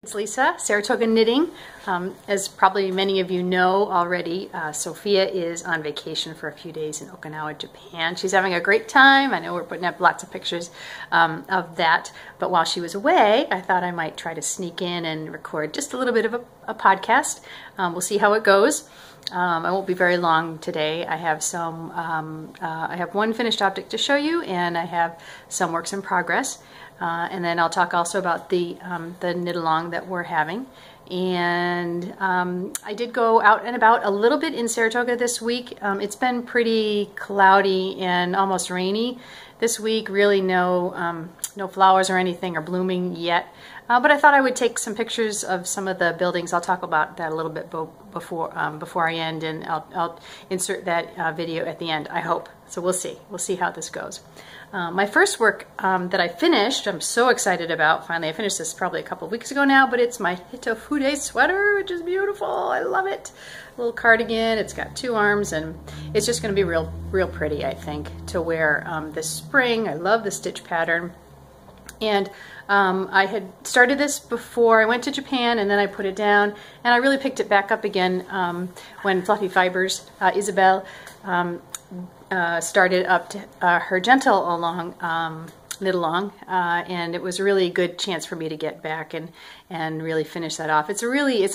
It's Lisa, Saratoga Knitting. As probably many of you know already, Sophia is on vacation for a few days in Okinawa, Japan. She's having a great time. I know we're putting up lots of pictures of that, but while she was away, I thought I might try to sneak in and record just a little bit of a podcast. We'll see how it goes. I won't be very long today. I have I have one finished object to show you, and I have some works in progress. And then I'll talk also about the knit along that we're having. And I did go out and about a little bit in Saratoga this week. It's been pretty cloudy and almost rainy this week. Really no flowers or anything are blooming yet. But I thought I would take some pictures of some of the buildings. I'll talk about that a little bit before I end, and I'll insert that video at the end, I hope. So we'll see. We'll see how this goes. My first work that I finished, I'm so excited about. Finally, I finished this probably a couple of weeks ago now, but it's my Hitofude sweater, which is beautiful. I love it. A little cardigan. It's got 2 arms, and it's just going to be real pretty, I think, to wear this spring. I love the stitch pattern. And I had started this before I went to Japan, and then I put it down, and I really picked it back up again when Fluffy Fibers, Isabel, started up to, her gentle along, knit along, and it was a really good chance for me to get back and really finish that off. It's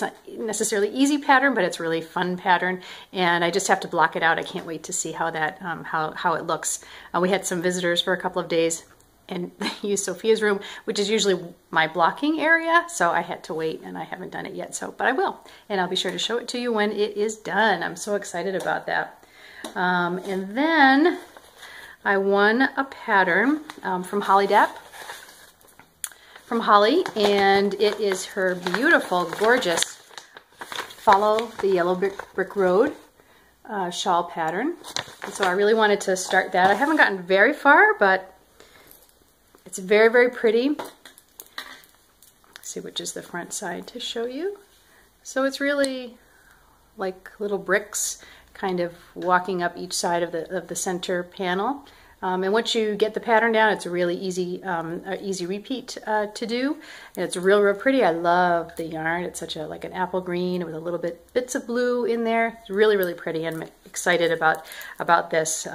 not necessarily easy pattern, but it's a really fun pattern, and I just have to block it out. I can't wait to see how that how it looks. We had some visitors for a couple of days, and they used Sophia's room, which is usually my blocking area, so I had to wait, and I haven't done it yet, but I will, and I'll be sure to show it to you when it is done. I'm so excited about that. And then I won a pattern from Holly Dap, from Holly, and it is her beautiful, gorgeous Follow the Yellow Brick Road shawl pattern. And so I really wanted to start that. I haven't gotten very far, but it's very pretty. Let's see which is the front side to show you. So it's really like little bricks kind of walking up each side of the center panel. And once you get the pattern down, it's a really easy repeat to do. And it's real pretty. I love the yarn. It's such like an apple green with a little bits of blue in there. It's really pretty. I'm excited about this.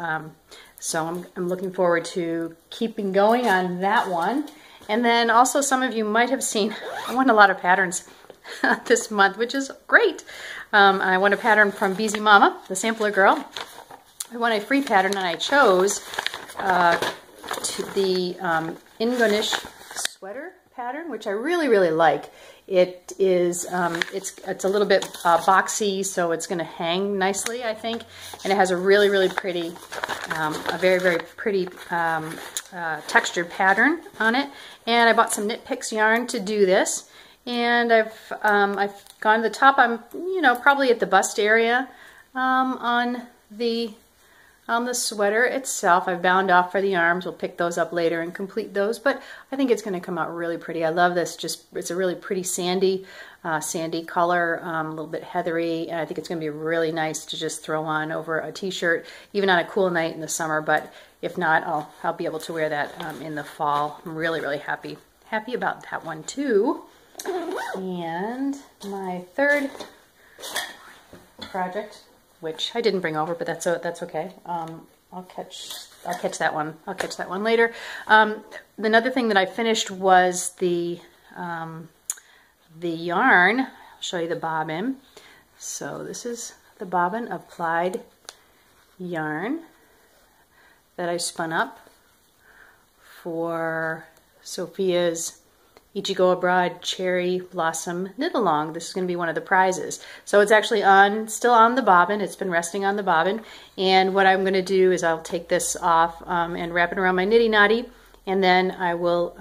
So I'm looking forward to keeping going on that one. And then also, some of you might have seen, I won a lot of patterns this month, which is great. I won a pattern from Busy Mama, the sampler girl. I won a free pattern, and I chose the Ingonish sweater pattern, which I really like. It is it's a little bit boxy, so it's going to hang nicely, I think, and it has a really pretty, a very pretty textured pattern on it. And I bought some Knit Picks yarn to do this. And I've gone to the top. I'm probably at the bust area on the sweater itself. I've bound off for the arms. We'll pick those up later and complete those. But I think it's going to come out really pretty. I love this. It's a really pretty sandy color, a little bit heathery, and I think it's going to be really nice to just throw on over a t-shirt, even on a cool night in the summer. But if not, I'll be able to wear that in the fall. I'm really happy about that one too. And my third project, which I didn't bring over, but that's okay. I'll catch that one. I'll catch that one later. Another thing that I finished was the yarn. I'll show you the bobbin. So this is the bobbin of plied yarn that I spun up for Sophia's Ichigo Abroad Cherry Blossom Knit Along. This is going to be one of the prizes. So it's actually still on the bobbin. It's been resting on the bobbin. And what I'm going to do is I'll take this off and wrap it around my nitty knotty, and then I will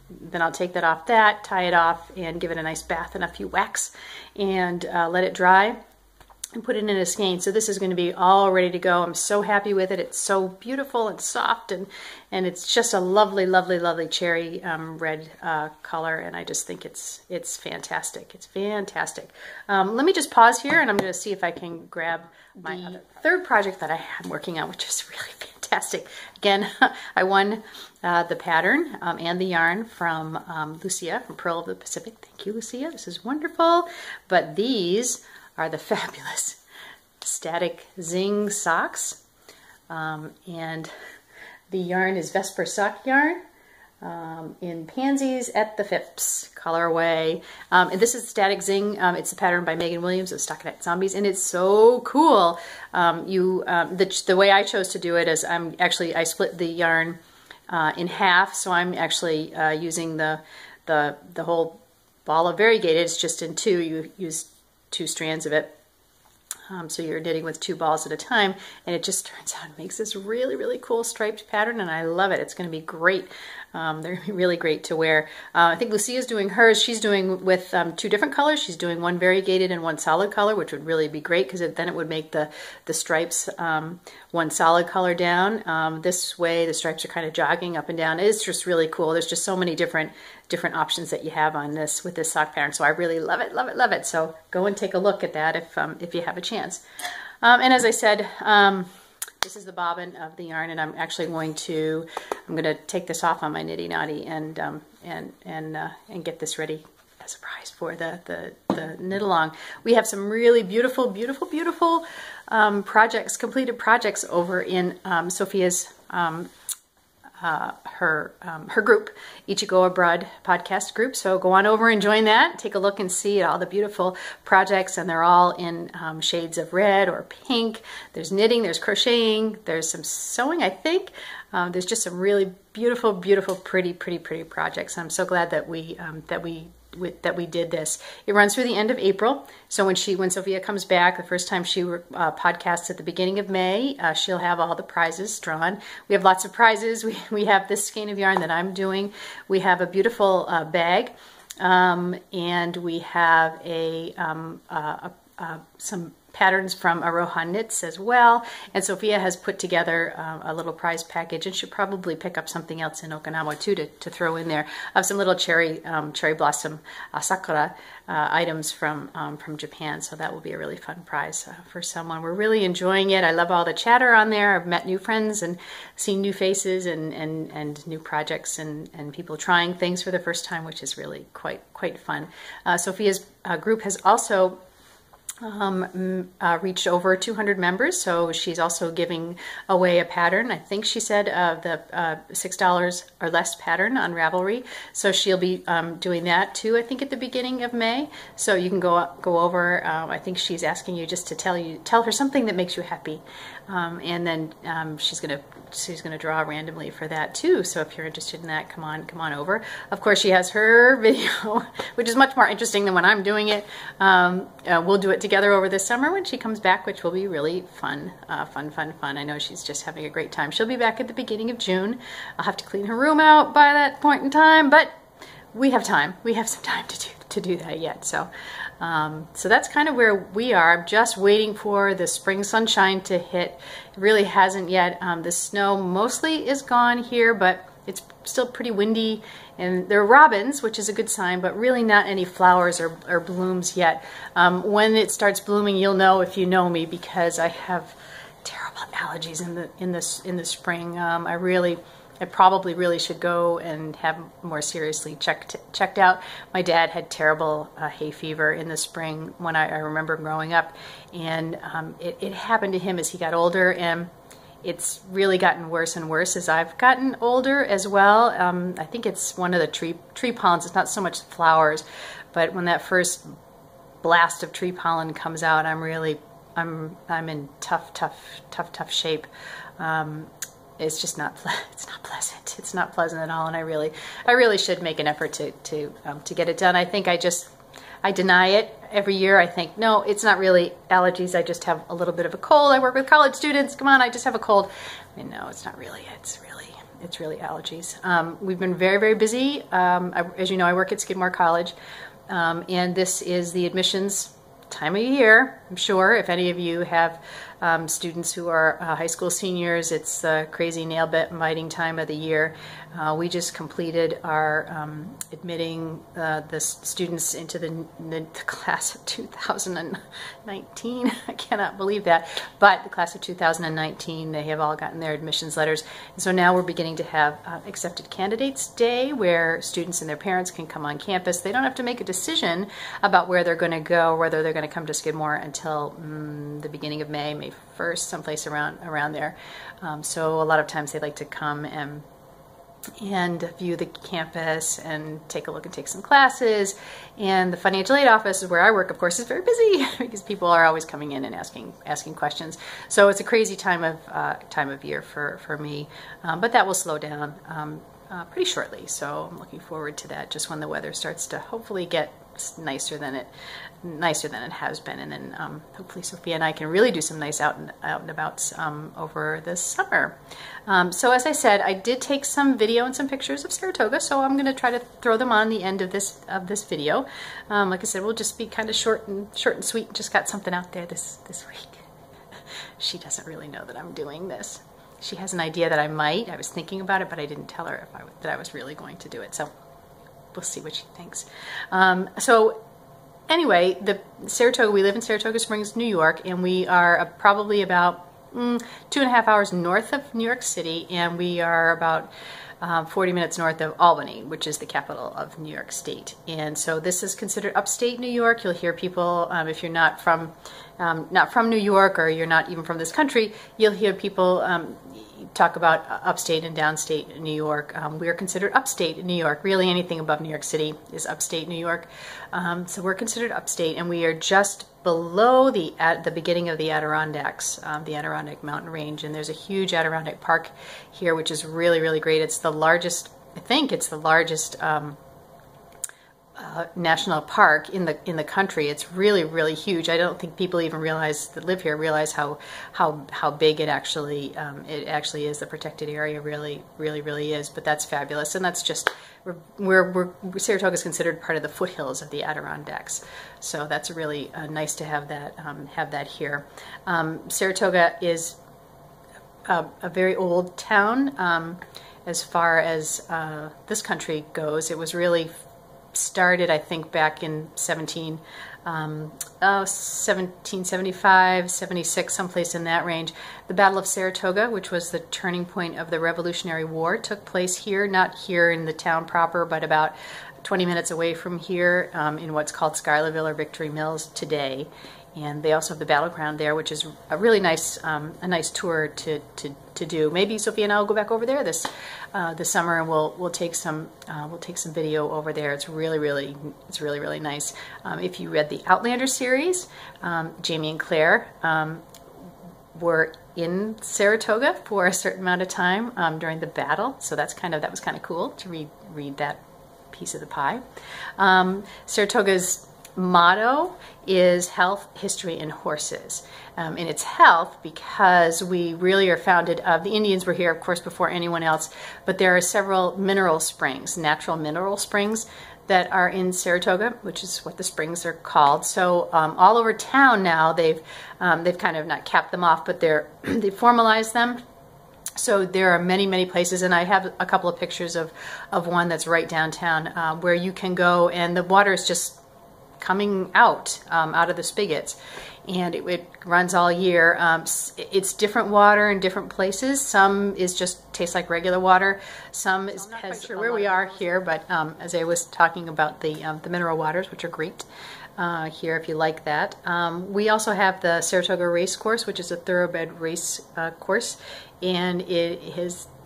then I'll take that off, tie it off, and give it a nice bath and a few whacks, and let it dry, and put it in a skein. So this is going to be all ready to go. I'm so happy with it. It's so beautiful and soft, and it's just a lovely cherry red color, and I just think it's fantastic. It's fantastic. Let me just pause here, and I'm going to see if I can grab my third project that I am working on, which is really fantastic. fantastic. Again, I won the pattern and the yarn from Lucia from Pearl of the Pacific. Thank you, Lucia. This is wonderful. But these are the fabulous Static Zing socks. And the yarn is Vesper sock yarn in Pansies at the Phipps colorway. And this is Static Zing. It's a pattern by Megan Williams of Stockinette Zombies, and it's so cool. The way I chose to do it is I split the yarn in half, so I'm actually using the whole ball of variegated. It's just in two. You use 2 strands of it. So you're knitting with 2 balls at a time, and it just turns out it makes this really, really cool striped pattern, and I love it. It's going to be great. They're going to be really great to wear. I think Lucia's doing hers. She's doing with 2 different colors. She's doing one variegated and one solid color, which would really be great because then it would make the stripes one solid color down. This way the stripes are kind of jogging up and down. It's just really cool. There's just so many different options that you have on this with this sock pattern. So I really love it, love it, love it. So go and take a look at that if you have a chance. And as I said, this is the bobbin of the yarn, and I'm actually going to take this off on my Nitty Knotty and get this ready as a prize for the knit along. We have some really beautiful, beautiful, beautiful projects, completed projects over in Sophia's her group, Ichigo Abroad podcast group. So go on over and join that. Take a look and see all the beautiful projects, and they're all in shades of red or pink. There's knitting, there's crocheting, there's some sewing, I think. There's just some really beautiful, beautiful, pretty, pretty, pretty projects. I'm so glad that we did this. It runs through the end of April. So when Sophia comes back, the first time she podcasts at the beginning of May, she'll have all the prizes drawn. We have lots of prizes. We have this skein of yarn that I'm doing. We have a beautiful bag, and we have some patterns from Aroha Knits as well. And Sophia has put together a little prize package, and she'll probably pick up something else in Okinawa too to throw in there of some little cherry blossom sakura items from Japan. So that will be a really fun prize for someone. We're really enjoying it. I love all the chatter on there. I've met new friends and seen new faces and new projects and people trying things for the first time, which is really quite fun. Sophia's group has also reached over 200 members, so she's also giving away a pattern. I think she said the $6 or less pattern on Ravelry, so she'll be doing that too, I think at the beginning of May. So you can go over. I think she's asking you just to tell her something that makes you happy, and then she's gonna draw randomly for that too. So if you're interested in that, come on over. Of course, she has her video, which is much more interesting than when I'm doing it. We'll do it together over this summer when she comes back, which will be really fun. I know she's just having a great time. She'll be back at the beginning of June. I'll have to clean her room out by that point in time, but we have time. We have some time to do that yet. So that's kind of where we are. I'm just waiting for the spring sunshine to hit. It really hasn't yet. The snow mostly is gone here, but it's still pretty windy, and there are robins, which is a good sign, but really not any flowers or blooms yet. When it starts blooming, you'll know if you know me, because I have terrible allergies in the spring. I probably really should go and have more seriously checked out. My dad had terrible hay fever in the spring when I remember growing up, and it happened to him as he got older, and it's really gotten worse and worse as I've gotten older as well. I think it's one of the tree pollens. It's not so much flowers, but when that first blast of tree pollen comes out, I'm in tough shape. It's just not pleasant. It's not pleasant at all, and I really should make an effort to get it done. I think I deny it every year. I think, no, it's not really allergies. I just have a little bit of a cold. I work with college students. Come on, I just have a cold. I mean, no, it's not really. It's really allergies. We've been very, very busy. As you know, I work at Skidmore College, and this is the admissions time of year. I'm sure if any of you have students who are high school seniors. It's the crazy nail biting time of the year. We just completed our admitting the students into the class of 2019. I cannot believe that, but the class of 2019, they have all gotten their admissions letters. And so now we're beginning to have Accepted Candidates Day, where students and their parents can come on campus. They don't have to make a decision about where they're going to go, whether they're going to come to Skidmore until the beginning of May 1st, someplace around there. So a lot of times they like to come and view the campus and take a look and take some classes. And the financial aid office, where I work, of course, is very busy because people are always coming in and asking questions. So it's a crazy time of year for me, but that will slow down pretty shortly. So I'm looking forward to that, just when the weather starts to hopefully get nicer than it has been, and then hopefully Sophia and I can really do some nice out and abouts over the summer. So as I said, I did take some video and some pictures of Saratoga, so I'm going to try to throw them on the end of this video. Like I said, we'll just be kind of short and sweet. Just got something out there this week. She doesn't really know that I'm doing this. She has an idea that I might. I was thinking about it, but I didn't tell her that I was really going to do it. So we'll see what she thinks. So anyway, Saratoga, we live in Saratoga Springs, New York, and we are probably about 2.5 hours north of New York City, and we are about 40 minutes north of Albany, which is the capital of New York State. And so this is considered upstate New York. You'll hear people, if you're not from New York, or you're not even from this country, you'll hear people talk about upstate and downstate New York. We are considered upstate New York. Really, anything above New York City is upstate New York. So we're considered upstate, and we are just below at the beginning of the Adirondacks, the Adirondack mountain range. And there's a huge Adirondack Park here, which is really, really great. It's the largest, I think it's the largest national park in the country. It's really, really huge. I don't think people even that live here realize how big it actually is. The protected area really is. But that's fabulous, and that's just Saratoga is considered part of the foothills of the Adirondacks. So that's really nice to have that here. Saratoga is a very old town as far as this country goes. It was really started, I think, back in 1775, 76, someplace in that range. The Battle of Saratoga, which was the turning point of the Revolutionary War, took place here, not here in the town proper, but about 20 minutes away from here, in what's called Schuylerville or Victory Mills today. And they also have the battleground there, which is a really nice, tour to do. Maybe Sophia and I will go back over there this summer, and we'll take some video over there. It's really nice. If you read the Outlander series, Jamie and Claire were in Saratoga for a certain amount of time during the battle, so that was kind of cool to read that piece of the pie. Saratoga's motto is health, history, and horses. And it's health because we really are founded of, the Indians were here, of course, before anyone else, but there are several mineral springs, natural mineral springs, that are in Saratoga, which is what the springs are called. So all over town now, they've kind of not capped them off, but they've formalized them. So there are many places, and I have a couple of pictures of one that's right downtown where you can go, and the water is just coming out of the spigots, and it runs all year. It's different water in different places. Some tastes like regular water. Some has, I'm not quite sure where we are here, but as I was talking about the mineral waters, which are great here if you like that. We also have the Saratoga Race Course, which is a thoroughbred race course, and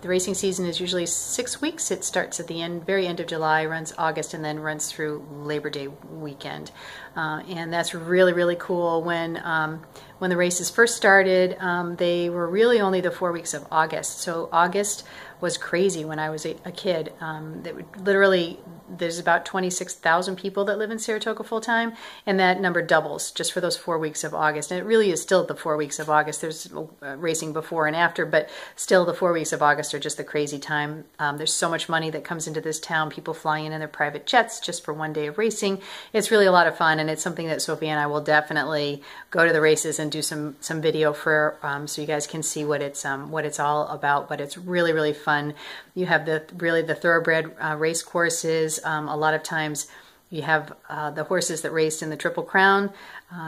the racing season is usually 6 weeks. It starts at the very end of July, runs August, and then runs through Labor Day weekend. And that's really cool. When the races first started, they were really only the 4 weeks of August. So August was crazy when I was a kid. That would literally, there's about 26,000 people that live in Saratoga full time, and that number doubles just for those 4 weeks of August. And it really is still the 4 weeks of August. There's racing before and after, but still the 4 weeks of August are just the crazy time. There's so much money that comes into this town. People flying in their private jets just for one day of racing. It's really a lot of fun, and it's something that Sophie and I will definitely go to the races and do some video for, so you guys can see what it's all about. But it's really, really fun. You have the thoroughbred race courses. A lot of times you have the horses that raced in the Triple Crown,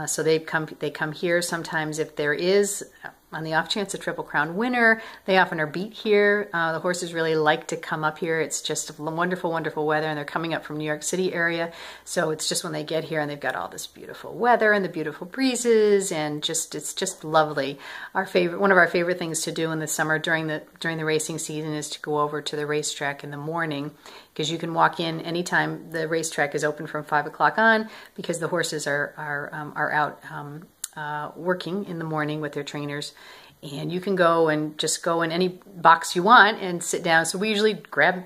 so they come here. Sometimes if there is, on the off chance, a Triple Crown winner, they often are beat here. The horses really like to come up here. It's just wonderful, wonderful weather, and they're coming up from New York City area. So it's just when they get here and they've got all this beautiful weather and the beautiful breezes, and it's just lovely. One of our favorite things to do in the summer during the racing season is to go over to the racetrack in the morning, because you can walk in anytime. The racetrack is open from 5 o'clock on, because the horses are out working in the morning with their trainers, and you can go and just go in any box you want and sit down. So we usually grab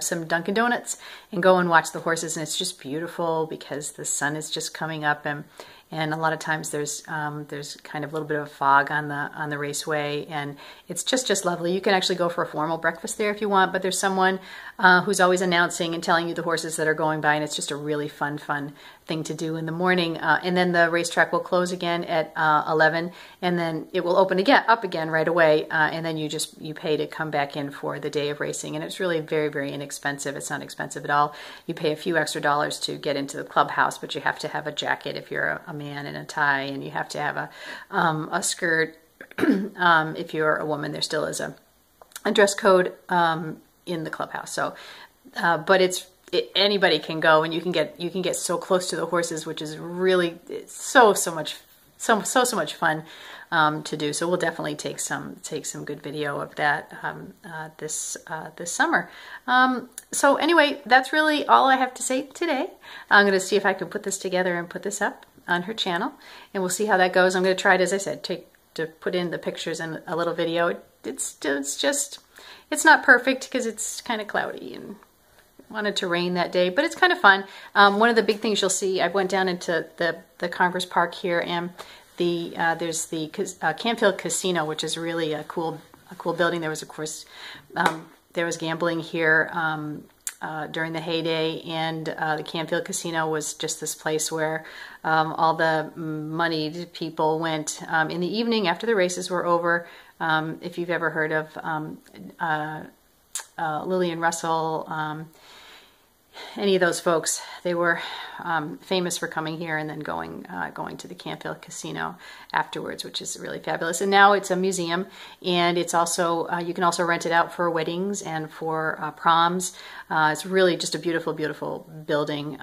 some Dunkin' Donuts and go and watch the horses, and it's just beautiful because the sun is just coming up, and a lot of times there's kind of a little bit of a fog on the raceway, and it's just lovely. You can actually go for a formal breakfast there if you want, but there's someone who's always announcing and telling you the horses that are going by, and it's just a really fun thing to do in the morning. And then the racetrack will close again at 11, and then it will open up again right away, and then you pay to come back in for the day of racing. And it's really very, very inexpensive. It's not expensive at all. You pay a few extra dollars to get into the clubhouse, but you have to have a jacket if you're a man, and a tie, and you have to have a skirt. If you're a woman, there still is a dress code in the clubhouse. So, but anybody can go, and you can get so close to the horses, which is really so much fun to do. So we'll definitely take some good video of that this summer. So anyway, that's really all I have to say today. I'm going to see if I can put this together and put this up on her channel, and we'll see how that goes. I'm going to try it, as I said, to put in the pictures and a little video. It's not perfect because it's kind of cloudy and wanted to rain that day, but it's kind of fun. One of the big things you'll see, I went down into the Congress Park here, and there's the Campfield Casino, which is really a cool building. There was, of course, there was gambling here during the heyday, and the Campfield Casino was just this place where all the moneyed people went in the evening after the races were over. If you've ever heard of Lillian Russell, any of those folks, they were famous for coming here and then going to the Campfield Casino afterwards, which is really fabulous. And now it's a museum, and it's also you can also rent it out for weddings and for proms. It's really just a beautiful, beautiful building.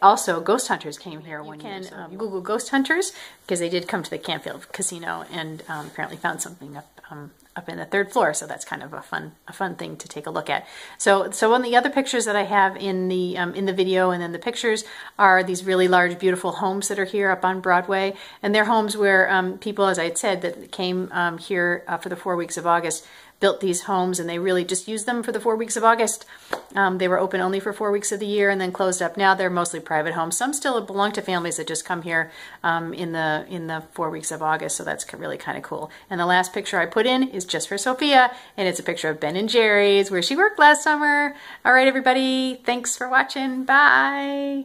Also, ghost hunters came here one year. You can Google ghost hunters, because they did come to the Campfield Casino and apparently found something up in the 3rd floor. So that's kind of a fun thing to take a look at. So on the other pictures that I have in the video, and then the pictures, are these really large, beautiful homes that are here up on Broadway, and they're homes where people, as I had said, that came here for the 4 weeks of August, built these homes, and they really just used them for the 4 weeks of August. They were open only for 4 weeks of the year and then closed up. Now they're mostly private homes. Some still belong to families that just come here in the 4 weeks of August, so that's really kind of cool. And the last picture I put in is just for Sophia, and it's a picture of Ben and Jerry's, where she worked last summer. All right, everybody, thanks for watching. Bye.